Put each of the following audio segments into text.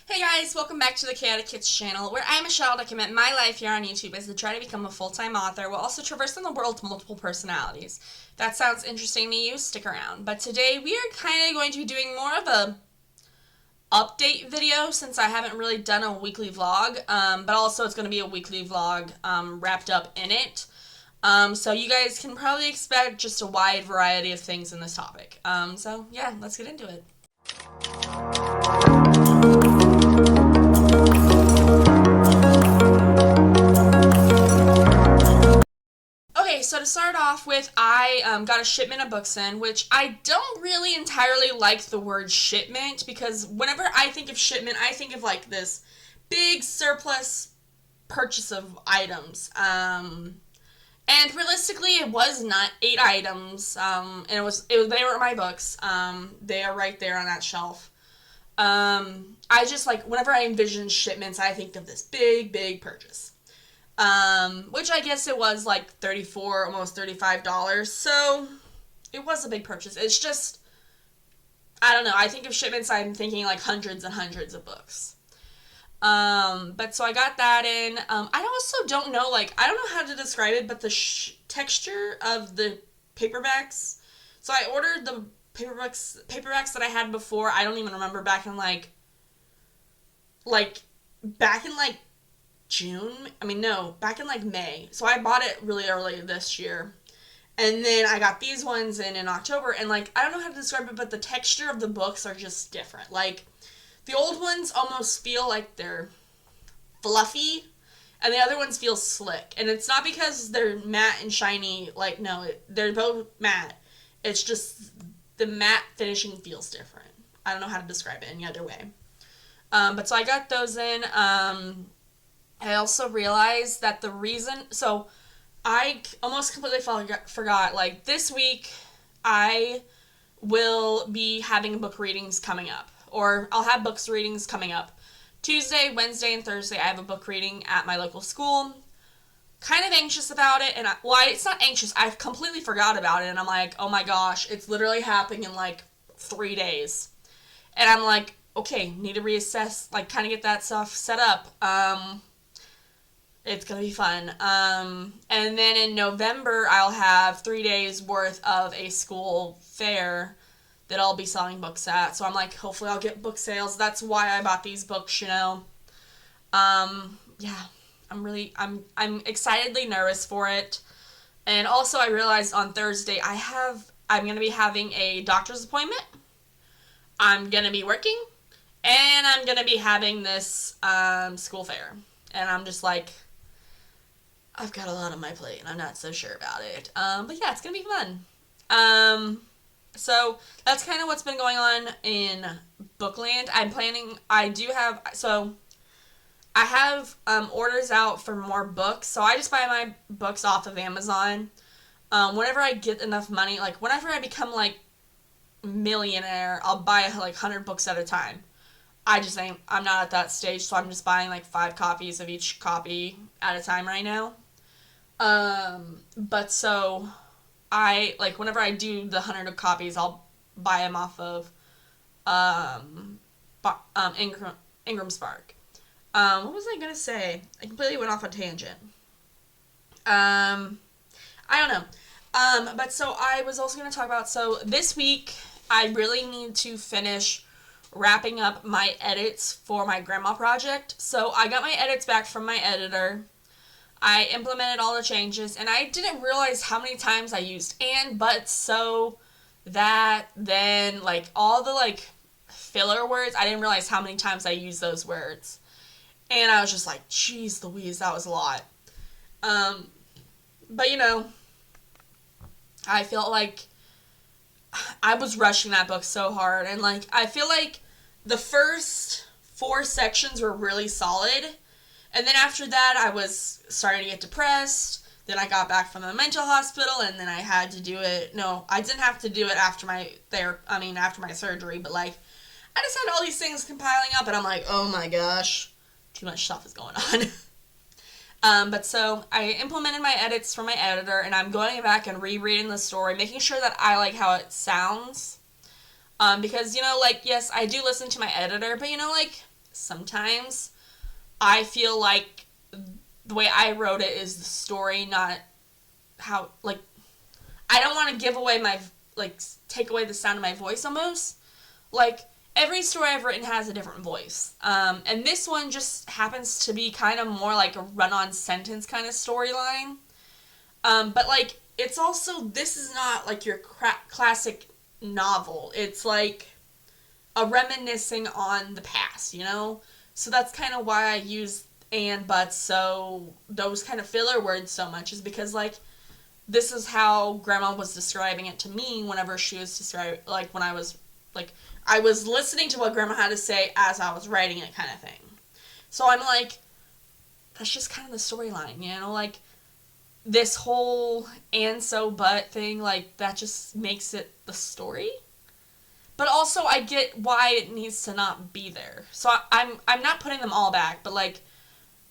Hey guys, welcome back to the Chaotic Kitz channel, where I, Michelle, document my life here on YouTube as I try to become a full-time author while also traversing the world's multiple personalities. If that sounds interesting to you, stick around. But today we are kind of going to be doing more of a update video since I haven't really done a weekly vlog, but also it's going to be a weekly vlog wrapped up in it. So you guys can probably expect just a wide variety of things in this topic. So yeah, let's get into it. Okay, so to start off with, I got a shipment of books in, which I don't really entirely like the word shipment, because whenever I think of shipment, I think of like this big surplus purchase of items. And realistically, it was not 8 items, and they were my books. They are right there on that shelf. I just like, whenever I envision shipments, I think of this big purchase. Which I guess it was like $34, almost $35. So it was a big purchase. It's just, I don't know. I think of shipments, I'm thinking like hundreds and hundreds of books. But so I got that in. I also don't know, like, I don't know how to describe it, but the texture of the paperbacks. So I ordered the paperbacks that I had before. I don't even remember back in back in June. I mean, no, back in like May. So I bought it really early this year. And then I got these ones in October. And like, I don't know how to describe it, but the texture of the books are just different. Like, the old ones almost feel like they're fluffy, and the other ones feel slick. And it's not because they're matte and shiny. Like, no, they're both matte. It's just the matte finishing feels different. I don't know how to describe it any other way. But so I got those in. I also realized that the reason, so I almost completely forgot, like this week I will be having book readings coming up, or I'll have books readings coming up. Tuesday, Wednesday, and Thursday I have a book reading at my local school. Kind of anxious about it, and it's not anxious, I've completely forgot about it, and I'm like, oh my gosh, it's literally happening in like 3 days. And I'm like, okay, need to reassess, like kind of get that stuff set up. It's going to be fun. And then in November, I'll have 3 days worth of a school fair that I'll be selling books at. So I'm like, hopefully I'll get book sales. That's why I bought these books, you know. Yeah, I'm excitedly nervous for it. And also I realized on Thursday I'm going to be having a doctor's appointment. I'm going to be working. And I'm going to be having this school fair. And I'm just like, I've got a lot on my plate, and I'm not so sure about it. But yeah, it's gonna be fun. So that's kind of what's been going on in Bookland. I have orders out for more books, so I just buy my books off of Amazon. Whenever I get enough money, like whenever I become like millionaire, I'll buy like 100 books at a time. I'm not at that stage, so I'm just buying like 5 copies of each copy at a time right now. But so whenever I do the 100 copies, I'll buy them off of, Ingram Spark. What was I gonna say? I completely went off a tangent. I don't know. But so I was also gonna talk about, so this week, I really need to finish wrapping up my edits for my grandma project. So I got my edits back from my editor. I implemented all the changes, and I didn't realize how many times I used and, but, so, that, then, like, all the, like, filler words. I didn't realize how many times I used those words. And I was just like, geez Louise, that was a lot. But, you know, I felt like I was rushing that book so hard, and, like, I feel like the first 4 sections were really solid. And then after that, I was starting to get depressed. Then I got back from the mental hospital, and then I had to do it. No, I didn't have to do it after my surgery, but like, I just had all these things compiling up, and I'm like, oh my gosh, too much stuff is going on. But so I implemented my edits from my editor, and I'm going back and rereading the story, making sure that I like how it sounds. Because, you know, like, yes, I do listen to my editor, but, you know, like, sometimes I feel like the way I wrote it is the story, not how, like, I don't want to give away my, like, take away the sound of my voice almost. Like, every story I've written has a different voice. And this one just happens to be kind of more like a run-on sentence kind of storyline. But, like, it's also, this is not, like, your classic novel. It's, like, a reminiscing on the past, you know? So that's kind of why I use and, but, so, those kind of filler words so much, is because, like, this is how Grandma was describing it to me whenever she was describing, like, when I was, like, I was listening to what Grandma had to say as I was writing it, kind of thing. So I'm like, that's just kind of the storyline, you know? Like, this whole and so but thing, like, that just makes it the story. But also, I get why it needs to not be there. So I'm not putting them all back, but, like,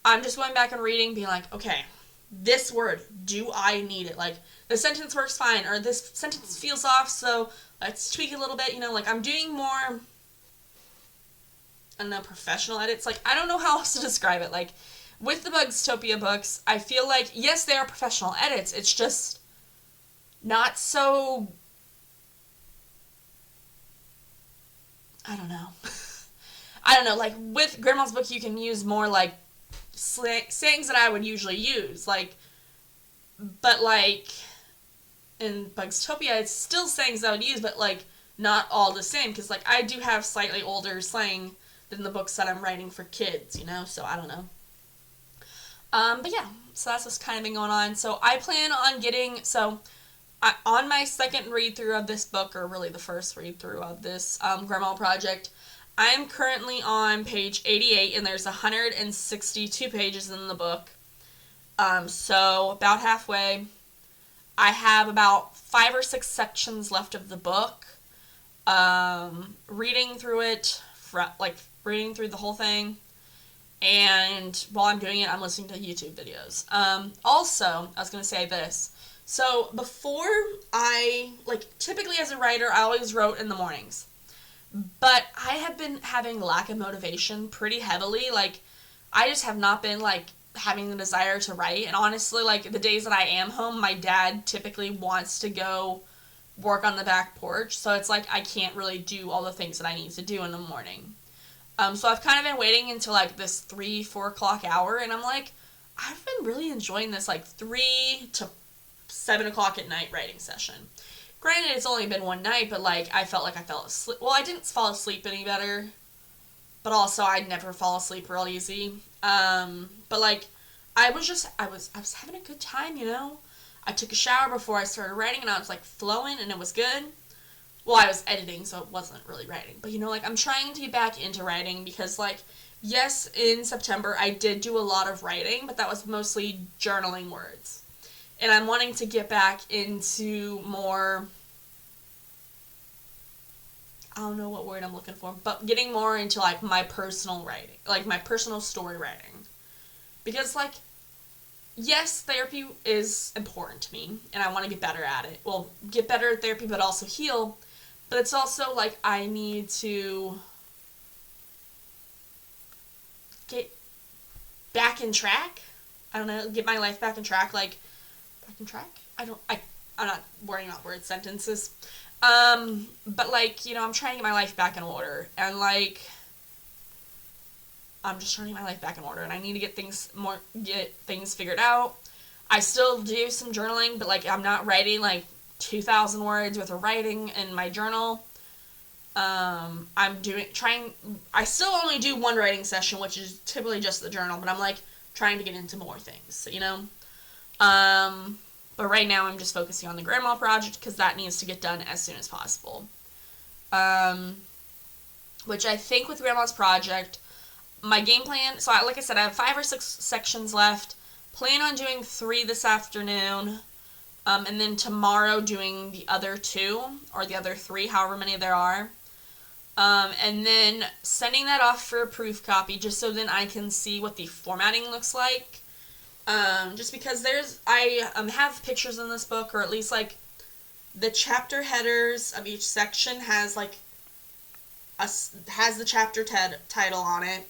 I'm just going back and reading, being like, okay, this word, do I need it? Like, the sentence works fine, or this sentence feels off, so let's tweak it a little bit, you know? Like, I'm doing more, I don't know, professional edits. Like, I don't know how else to describe it. Like, with the Bugstopia books, I feel like, yes, they are professional edits. It's just not so, I don't know. I don't know. Like, with Grandma's book, you can use more, like, sayings that I would usually use. Like, but, like, in Bugstopia, it's still sayings I would use, but, like, not all the same. Because, like, I do have slightly older slang than the books that I'm writing for kids, you know? So, I don't know. But yeah, so that's what's kind of been going on. So I plan on getting, on my second read-through of this book, or really the first read-through of this Grandma project, I'm currently on page 88, and there's 162 pages in the book. So about halfway. I have about 5 or 6 sections left of the book. Reading through it, reading through the whole thing. And while I'm doing it, I'm listening to YouTube videos. Also, I was going to say this. So, before typically as a writer, I always wrote in the mornings. But I have been having lack of motivation pretty heavily. Like, I just have not been, like, having the desire to write. And honestly, like, the days that I am home, my dad typically wants to go work on the back porch. So, it's like I can't really do all the things that I need to do in the morning. So I've kind of been waiting until, like, this 3-4 o'clock hour, and I'm like, I've been really enjoying this, like, 3 to 7 o'clock at night writing session. Granted, it's only been one night, but, like, I felt like I fell asleep. Well, I didn't fall asleep any better, but also I'd never fall asleep real easy. But, like, I was having a good time, you know? I took a shower before I started writing, and I was, like, flowing, and it was good. Well, I was editing, so it wasn't really writing. But, you know, like, I'm trying to get back into writing because, like, yes, in September I did do a lot of writing, but that was mostly journaling words. And I'm wanting to get back into more, I don't know what word I'm looking for, but getting more into, like, my personal writing, like, my personal story writing. Because, like, yes, therapy is important to me, and I want to get better at it. Well, get better at therapy, but also heal. But it's also, like, I need to get back in track. I don't know, get my life back in track. Like, back in track? I'm not worrying about word sentences. But, like, you know, I'm trying to get my life back in order. And, like, I'm just trying to get my life back in order. And I need to get things figured out. I still do some journaling, but, like, I'm not writing, like, 2,000 words worth of writing in my journal. I still only do one writing session, which is typically just the journal, but I'm, like, trying to get into more things, you know? But right now I'm just focusing on the Grandma project, because that needs to get done as soon as possible. Which I think with Grandma's project, my game plan, so like I said, I have 5 or 6 sections left, plan on doing 3 this afternoon, and then tomorrow doing the other 2, or the other 3, however many there are. And then sending that off for a proof copy, just so then I can see what the formatting looks like. Just because I have pictures in this book, or at least, like, the chapter headers of each section has, like, has the chapter title on it,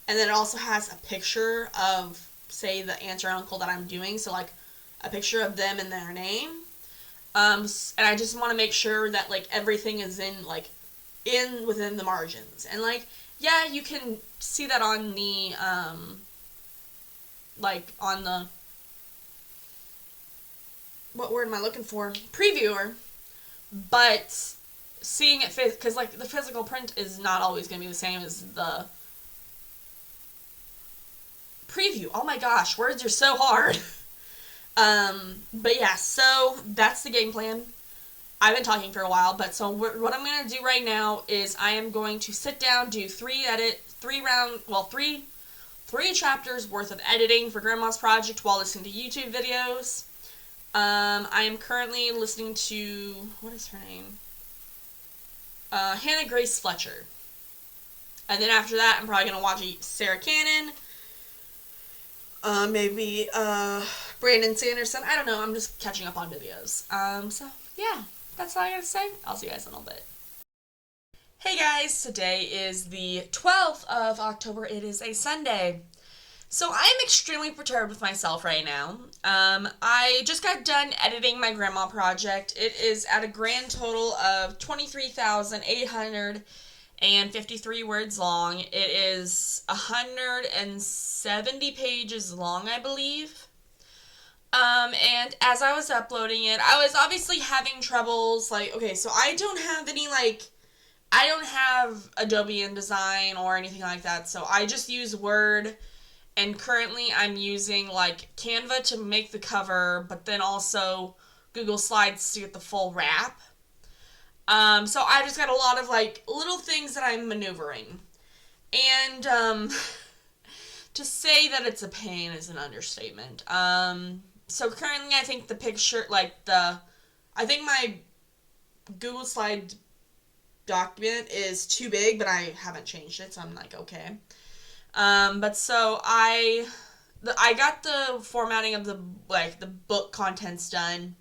and then it also has a picture of, say, the aunt or uncle that I'm doing, so like a picture of them and their name. And I just want to make sure that like everything is within the margins, and like yeah, you can see that on the on the, what word am I looking for, previewer, but seeing it because like the physical print is not always going to be the same as the preview. Oh my gosh, words are so hard. But yeah, so that's the game plan. I've been talking for a while, but so what I'm going to do right now is I am going to sit down, do three chapters worth of editing for Grandma's project while listening to YouTube videos. I am currently listening to, what is her name? Hannah Grace Fletcher. And then after that, I'm probably going to watch Sarah Cannon. Maybe Brandon Sanderson. I don't know. I'm just catching up on videos. So, yeah. That's all I gotta say. I'll see you guys in a little bit. Hey guys, today is the 12th of October. It is a Sunday. So I am extremely perturbed with myself right now. I just got done editing my grandma project. It is at a grand total of 23,853 words long. It is 170 pages long, I believe. And as I was uploading it, I was obviously having troubles, okay, so I don't have Adobe InDesign or anything like that, so I just use Word, and currently I'm using, Canva to make the cover, but then also Google Slides to get the full wrap. So I just got a lot of, little things that I'm maneuvering. And, to say that it's a pain is an understatement. So currently I think the picture, I think my Google Slide document is too big, but I haven't changed it, so I'm okay. But so I got the formatting of the book contents done.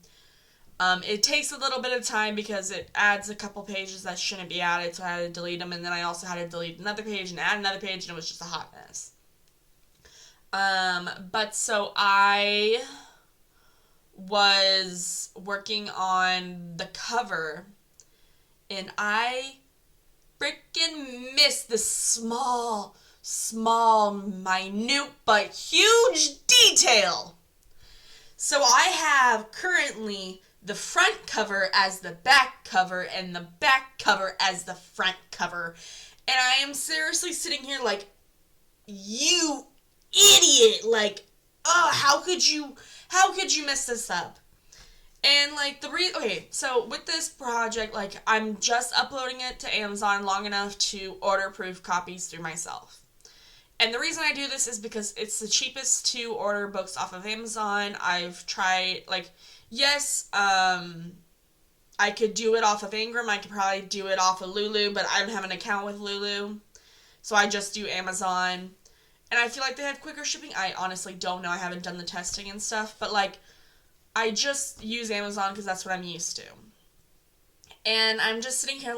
It takes a little bit of time because it adds a couple pages that shouldn't be added, so I had to delete them, and then I also had to delete another page and add another page, and it was just a hot mess. But so I was working on the cover, and I freaking missed the small, minute, but huge detail. So I have currently the front cover as the back cover, and the back cover as the front cover. And I am seriously sitting here you idiot, how could you mess this up? And okay, so with this project, I'm just uploading it to Amazon long enough to order proof copies through myself. And the reason I do this is because it's the cheapest to order books off of Amazon. I've tried, yes, I could do it off of Ingram, I could probably do it off of Lulu, but I don't have an account with Lulu, so I just do Amazon. And I feel like they have quicker shipping. I honestly don't know. I haven't done the testing and stuff. But, I just use Amazon because that's what I'm used to. And I'm just sitting here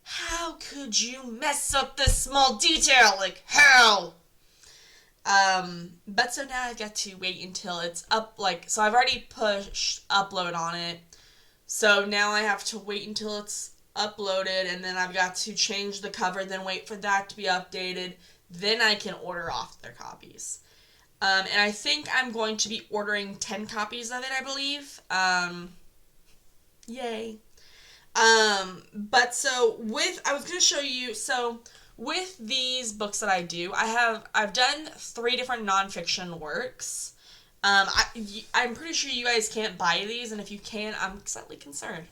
how could you mess up this small detail? How? But so now I've got to wait until it's up, so I've already pushed upload on it. So now I have to wait until it's uploaded, and then I've got to change the cover, then wait for that to be updated. Then I can order off their copies. And I think I'm going to be ordering 10 copies of it, I believe. Yay. But so I was going to show you, so with these books that I do, I've done 3 different nonfiction works. I'm pretty sure you guys can't buy these, and if you can, I'm slightly concerned.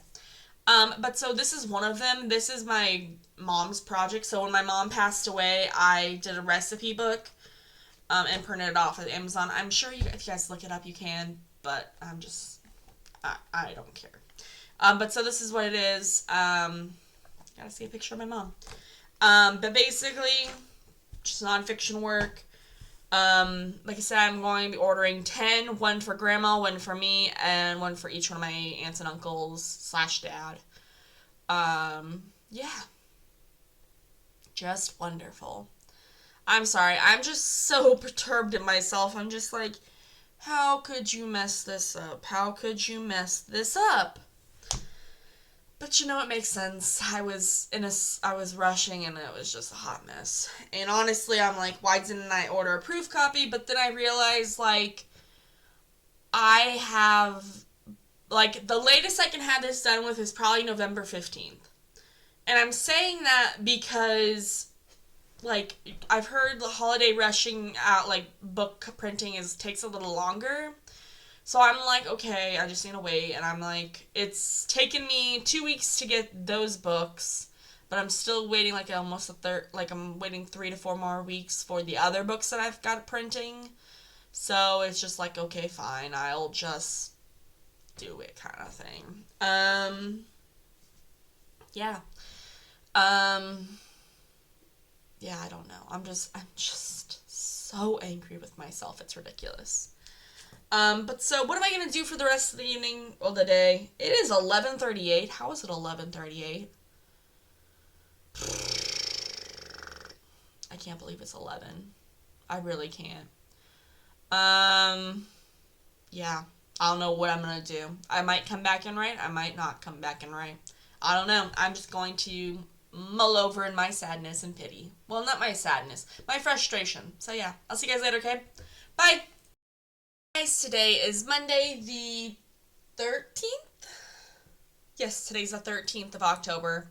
But so this is one of them. This is my mom's project. So when my mom passed away, I did a recipe book, and printed it off at Amazon. I'm sure if you guys look it up, you can, but I don't care. But so this is what it is. Gotta see a picture of my mom. But basically, just nonfiction work. Like I said, I'm going to be ordering 10, 1 for grandma, 1 for me, and 1 for each one of my aunts and uncles / dad. Yeah. Just wonderful. I'm sorry. I'm just so perturbed in myself. I'm just like, how could you mess this up? How could you mess this up? But you know, it makes sense. I was rushing and it was just a hot mess. And honestly, I'm like, why didn't I order a proof copy? But then I realized, like, I have, like, the latest I can have this done with is probably November 15th. And I'm saying that because, like, I've heard the holiday rushing out, like, book printing takes a little longer. So I'm like, okay, I just need to wait. And I'm like, it's taken me 2 weeks to get those books, but I'm still waiting like almost I'm waiting 3 to 4 more weeks for the other books that I've got printing. So it's just like, okay, fine, I'll just do it kind of thing. Yeah. Um, yeah, I don't know. I'm just so angry with myself. It's ridiculous. But so what am I going to do for the rest of the evening or the day? It is 11:38. How is it 11:38? I can't believe it's 11. I really can't. Yeah. I don't know what I'm going to do. I might come back and write. I might not come back and write. I don't know. I'm just going to mull over in my sadness and pity. Well, not my sadness. My frustration. So yeah. I'll see you guys later, okay? Bye! Guys, today is Monday the 13th? Yes, today's the 13th of October.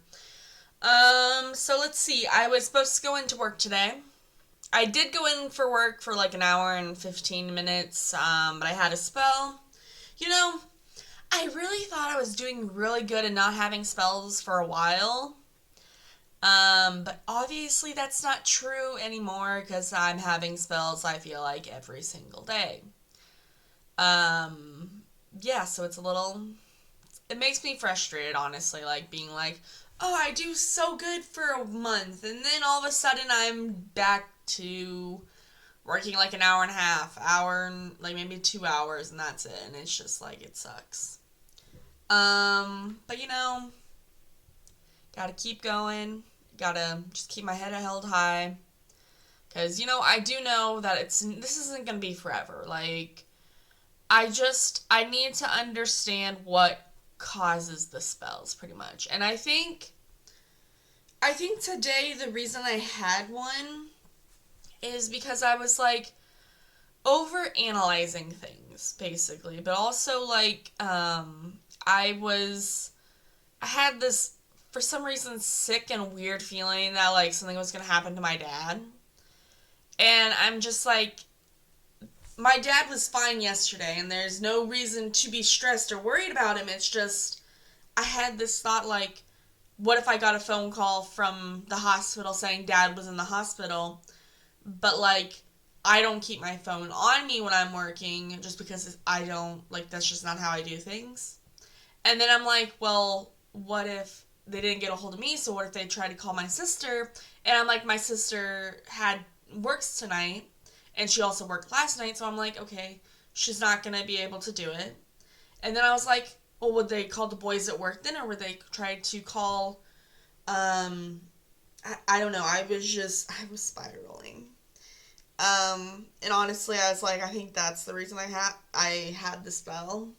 So let's see. I was supposed to go into work today. I did go in for work for like an hour and 15 minutes, but I had a spell. You know, I really thought I was doing really good and not having spells for a while. But obviously that's not true anymore because I'm having spells, I feel like, every single day. Yeah, so it makes me frustrated, honestly, like being like, oh, I do so good for a month, and then all of a sudden I'm back to working like an hour and a half, like maybe 2 hours, and that's it, and it's just like, it sucks. But you know, gotta keep going, gotta just keep my head held high, because, you know, I do know that this isn't gonna be forever, like, I need to understand what causes the spells, pretty much. And I think today the reason I had one is because I was, like, over analyzing things, basically. But also, like, I had this, for some reason, sick and weird feeling that, like, something was gonna happen to my dad. And I'm just like, my dad was fine yesterday, and there's no reason to be stressed or worried about him. It's just, I had this thought, like, what if I got a phone call from the hospital saying Dad was in the hospital, but, like, I don't keep my phone on me when I'm working just because I don't, like, that's just not how I do things. And then I'm like, well, what if they didn't get a hold of me, so what if they tried to call my sister? And I'm like, my sister works tonight, and she also worked last night, so I'm like, okay, she's not going to be able to do it. And then I was like, well, would they call the boys at work then, or would they try to call, I don't know, I was spiraling. And honestly, I was like, I think that's the reason I had the spell.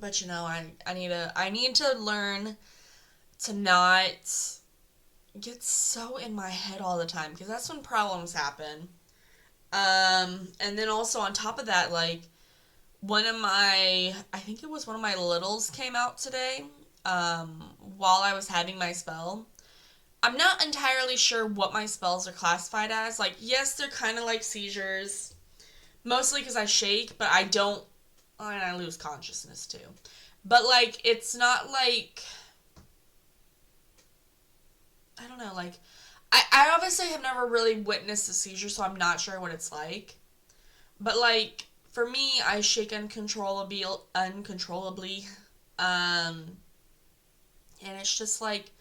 But you know, I need to learn to not get so in my head all the time, because that's when problems happen. And then also on top of that, like, I think it was one of my littles came out today, while I was having my spell. I'm not entirely sure what my spells are classified as. Like, yes, they're kind of like seizures, mostly because I shake, but I don't, and I lose consciousness too. But, like, it's not like, I don't know, like, I obviously have never really witnessed a seizure, so I'm not sure what it's like. But, like, for me, I shake uncontrollably, and it's just, like,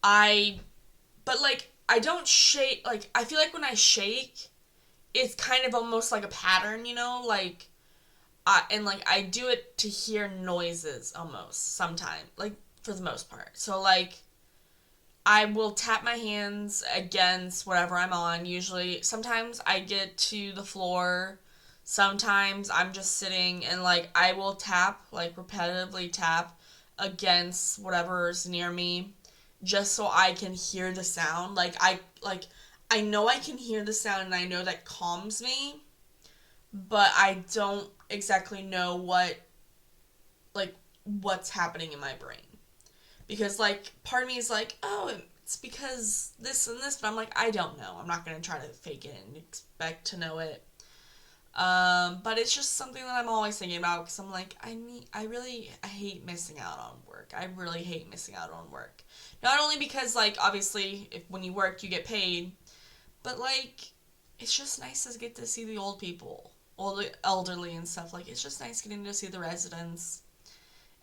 but, like, I don't shake, like, I feel like when I shake, it's kind of almost like a pattern, you know, like, and, like, I do it to hear noises, almost, sometimes. Like, for the most part. So, like, I will tap my hands against whatever I'm on. Usually, sometimes I get to the floor. Sometimes I'm just sitting and, like, I will tap, like, repetitively tap against whatever's near me just so I can hear the sound. I know I can hear the sound and I know that calms me, but I don't exactly know like, what's happening in my brain. Because, like, part of me is like, oh, it's because this and this, but I'm like, I don't know. I'm not going to try to fake it and expect to know it. But it's just something that I'm always thinking about because I'm like, I hate missing out on work. I really hate missing out on work. Not only because, like, obviously, when you work, you get paid, but, like, it's just nice to get to see the old people, all the elderly and stuff. Like, it's just nice getting to see the residents.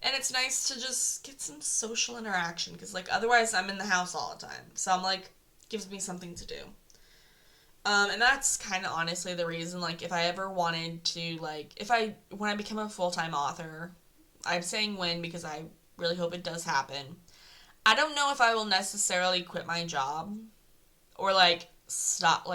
And it's nice to just get some social interaction because, like, otherwise I'm in the house all the time. So I'm like, gives me something to do. And that's kind of honestly the reason, like, if I ever wanted to, like, when I become a full-time author, I'm saying when because I really hope it does happen. I don't know if I will necessarily quit my job or, like, stop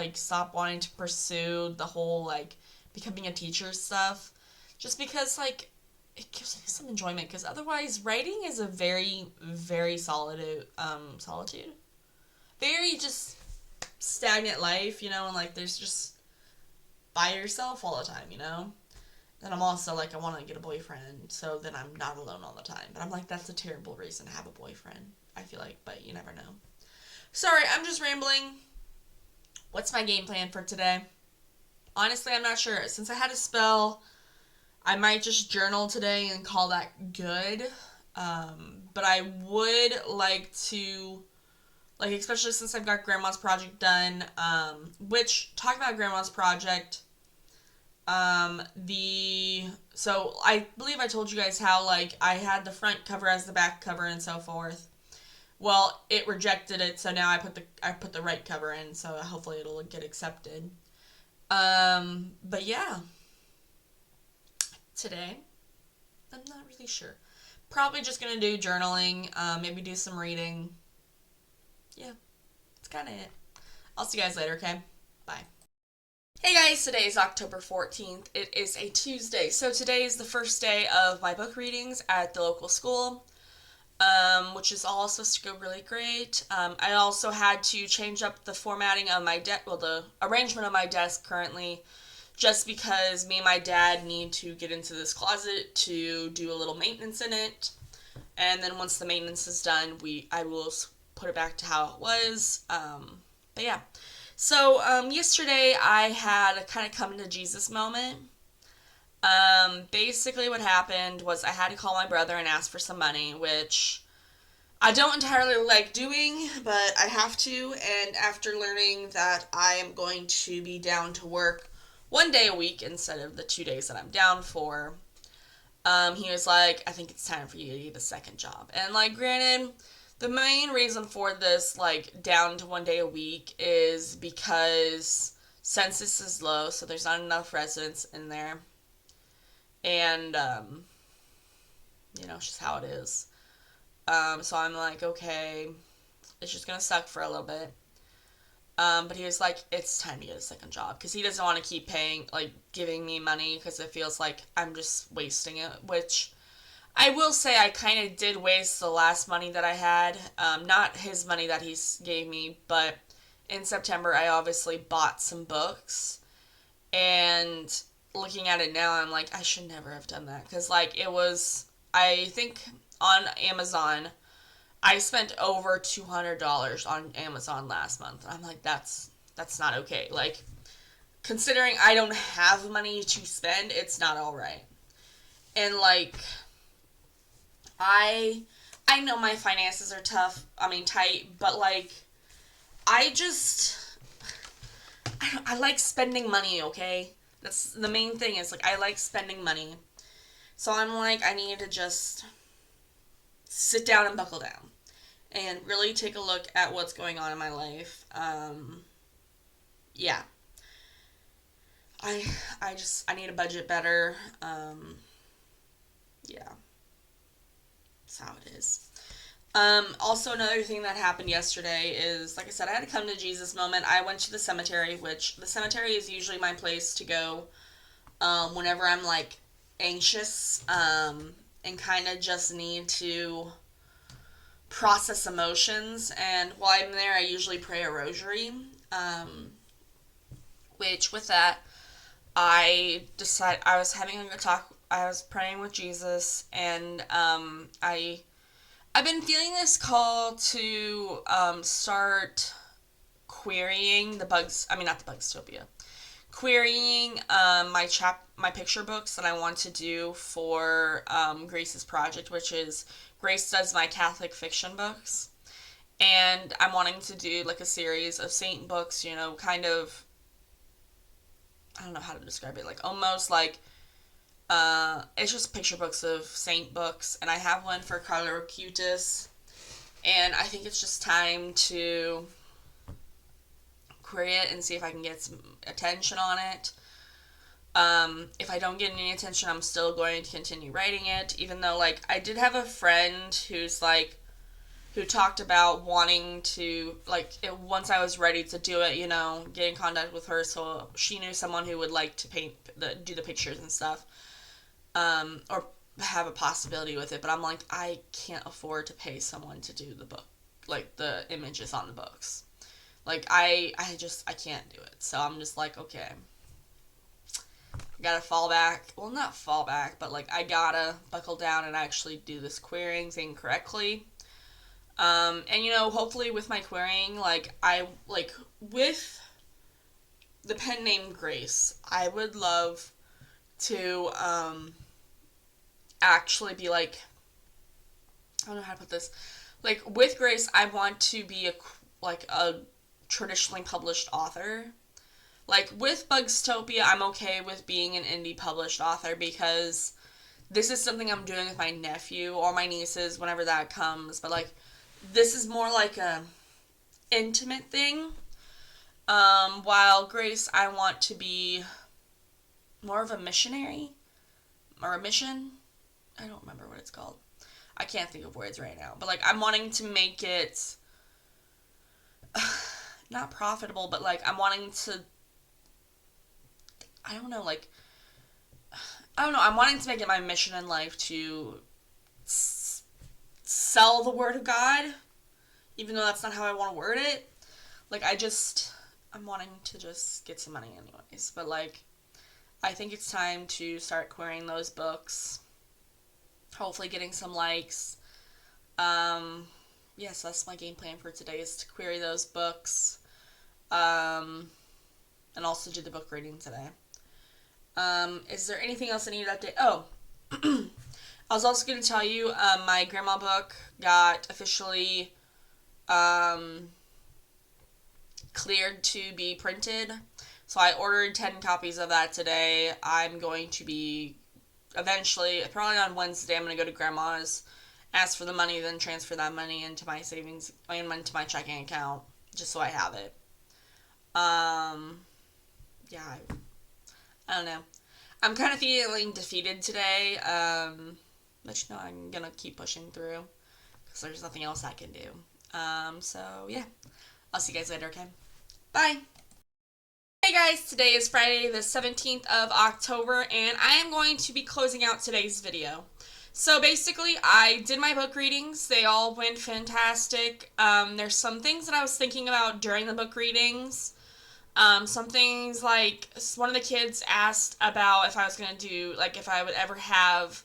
wanting to pursue the whole, like, becoming a teacher stuff. Just because, like, it gives me some enjoyment because otherwise writing is a very, very solitude. Very just stagnant life, and, like, there's just by yourself all the time, And I'm also like, I want to get a boyfriend, so then I'm not alone all the time. But I'm like, that's a terrible reason to have a boyfriend, I feel like, but you never know. Sorry, I'm just rambling. What's my game plan for today? Honestly, I'm not sure. Since I had a spell, I might just journal today and call that good. But I would like to, like, especially since I've got Grandma's project done, which, talking about Grandma's project, so I believe I told you guys how, like, I had the front cover as the back cover and so forth. Well, it rejected it, so now I put the right cover in, so hopefully it'll get accepted. But yeah. Today, I'm not really sure. Probably just gonna do journaling, maybe do some reading. Yeah, that's kind of it. I'll see you guys later, okay? Bye. Hey guys, today is October 14th. It is a Tuesday, so today is the first day of my book readings at the local school, which is all supposed to go really great. I also had to change up the formatting of my the arrangement of my desk currently, just because me and my dad need to get into this closet to do a little maintenance in it. And then once the maintenance is done, I will put it back to how it was. But yeah. So yesterday I had a kind of come to Jesus moment. Basically what happened was I had to call my brother and ask for some money, which I don't entirely like doing, but I have to. And after learning that I am going to be down to work 1 day a week instead of the 2 days that I'm down for, he was like, I think it's time for you to get a second job. And, like, granted, the main reason for this, like, down to 1 day a week is because census is low, so there's not enough residents in there. And, it's just how it is. So I'm like, okay, it's just gonna suck for a little bit. But he was like, it's time to get a second job because he doesn't want to keep giving me money because it feels like I'm just wasting it, which I will say I kind of did waste the last money that I had. Not his money that he gave me, but in September I obviously bought some books, and looking at it now, I'm like, I should never have done that because, like, it was, I think on Amazon, I spent over $200 on Amazon last month. I'm like, that's not okay. Like, considering I don't have money to spend, it's not all right. And, like, I know my finances are tight, but, like, I like spending money, okay? That's the main thing is, like, I like spending money. So I'm like, I need to just sit down and buckle down and really take a look at what's going on in my life. Yeah. I need a budget better. Yeah. That's how it is. Also another thing that happened yesterday is, like I said, I had a come to Jesus moment. I went to the cemetery, which the cemetery is usually my place to go whenever I'm like anxious and kind of just need to process emotions. And while I'm there, I usually pray a rosary. Um, which with that, I decided I was having a talk. I was praying with Jesus, and I've been feeling this call to start querying the bugs. I mean, not the Bugstopia. Querying my picture books that I want to do for Grace's project, which is Grace does my Catholic fiction books, and I'm wanting to do like a series of saint books. You know, kind of, I don't know how to describe it. Like almost like it's just picture books of saint books, and I have one for Chaotic Kitz, and I think it's just time to query it and see if I can get some attention on it. If I don't get any attention, I'm still going to continue writing it, even though, like, I did have a friend who's, like, who talked about wanting to, like, once I was ready to do it, you know, get in contact with her so she knew someone who would like to do the pictures and stuff, or have a possibility with it, but I'm like, I can't afford to pay someone to do the book, like, the images on the books. Like, I can't do it. So I'm just like, okay, I gotta fall back. Well, not fall back, but like, I gotta buckle down and actually do this querying thing correctly. And you know, hopefully with my querying, with the pen name Grace, I would love to, actually be like, I don't know how to put this. Like, with Grace, I want to be a traditionally published author. Like, with Bugstopia, I'm okay with being an indie published author because this is something I'm doing with my nephew or my nieces whenever that comes. But, like, this is more like a intimate thing. While Grace, I want to be more of a missionary or a mission. I don't remember what it's called. I can't think of words right now. But, like, I'm wanting to make it not profitable, but, like, I'm wanting to, I don't know, like, I don't know, I'm wanting to make it my mission in life to sell the word of God, even though that's not how I want to word it. Like, I'm wanting to just get some money anyways. But, like, I think it's time to start querying those books. Hopefully getting some likes. So that's my game plan for today, is to query those books. And also do the book reading today. Is there anything else I need to update? Oh, I was also going to tell you, my grandma book got officially cleared to be printed. So I ordered 10 copies of that today. I'm going to be eventually, probably on Wednesday, I'm going to go to grandma's, ask for the money, then transfer that money into my savings, into my checking account, just so I have it. Yeah, I don't know. I'm kind of feeling defeated today, but you know, I'm gonna keep pushing through because there's nothing else I can do. So yeah, I'll see you guys later, okay? Bye! Hey guys, today is Friday the 17th of October, and I am going to be closing out today's video. So basically, I did my book readings. They all went fantastic. There's some things that I was thinking about during the book readings. Some things like, one of the kids asked about if I was going to do, like, if I would ever have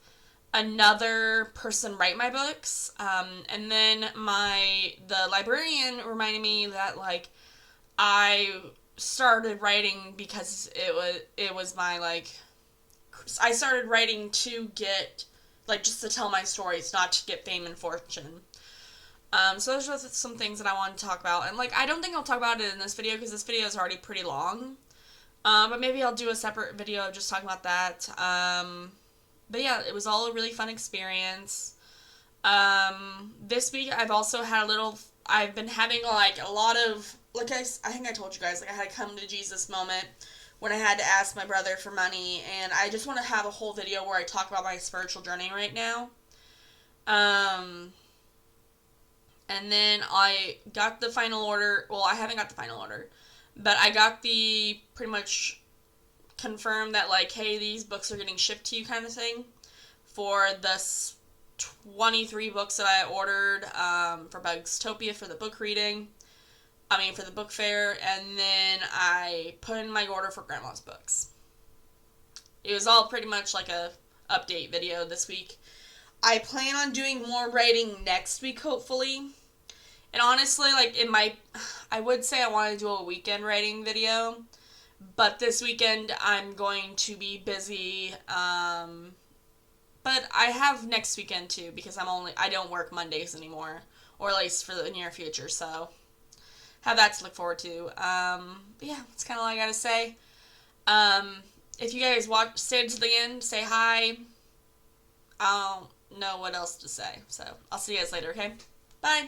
another person write my books. And then the librarian reminded me that, like, I started writing because it was my, like, I started writing to get, like, just to tell my stories, not to get fame and fortune. So those are some things that I want to talk about. And, like, I don't think I'll talk about it in this video because this video is already pretty long. But maybe I'll do a separate video just talking about that. But yeah, it was all a really fun experience. This week I've also had I've been having, like, a lot of, like, I think I told you guys, like, I had a come to Jesus moment when I had to ask my brother for money. And I just want to have a whole video where I talk about my spiritual journey right now. And then I got the final order. Well, I haven't got the final order, but I got the pretty much confirmed that, like, hey, these books are getting shipped to you kind of thing for the 23 books that I ordered for Bugstopia for the book reading. I mean, for the book fair. And then I put in my order for Grandma's books. It was all pretty much like a update video this week. I plan on doing more writing next week, hopefully. And honestly, like, I would say I want to do a weekend writing video, but this weekend I'm going to be busy. But I have next weekend too, because I don't work Mondays anymore, or at least for the near future, so have that to look forward to. But yeah, that's kind of all I gotta say. If you guys stayed to the end, say hi. I don't know what else to say, so I'll see you guys later, okay? Bye!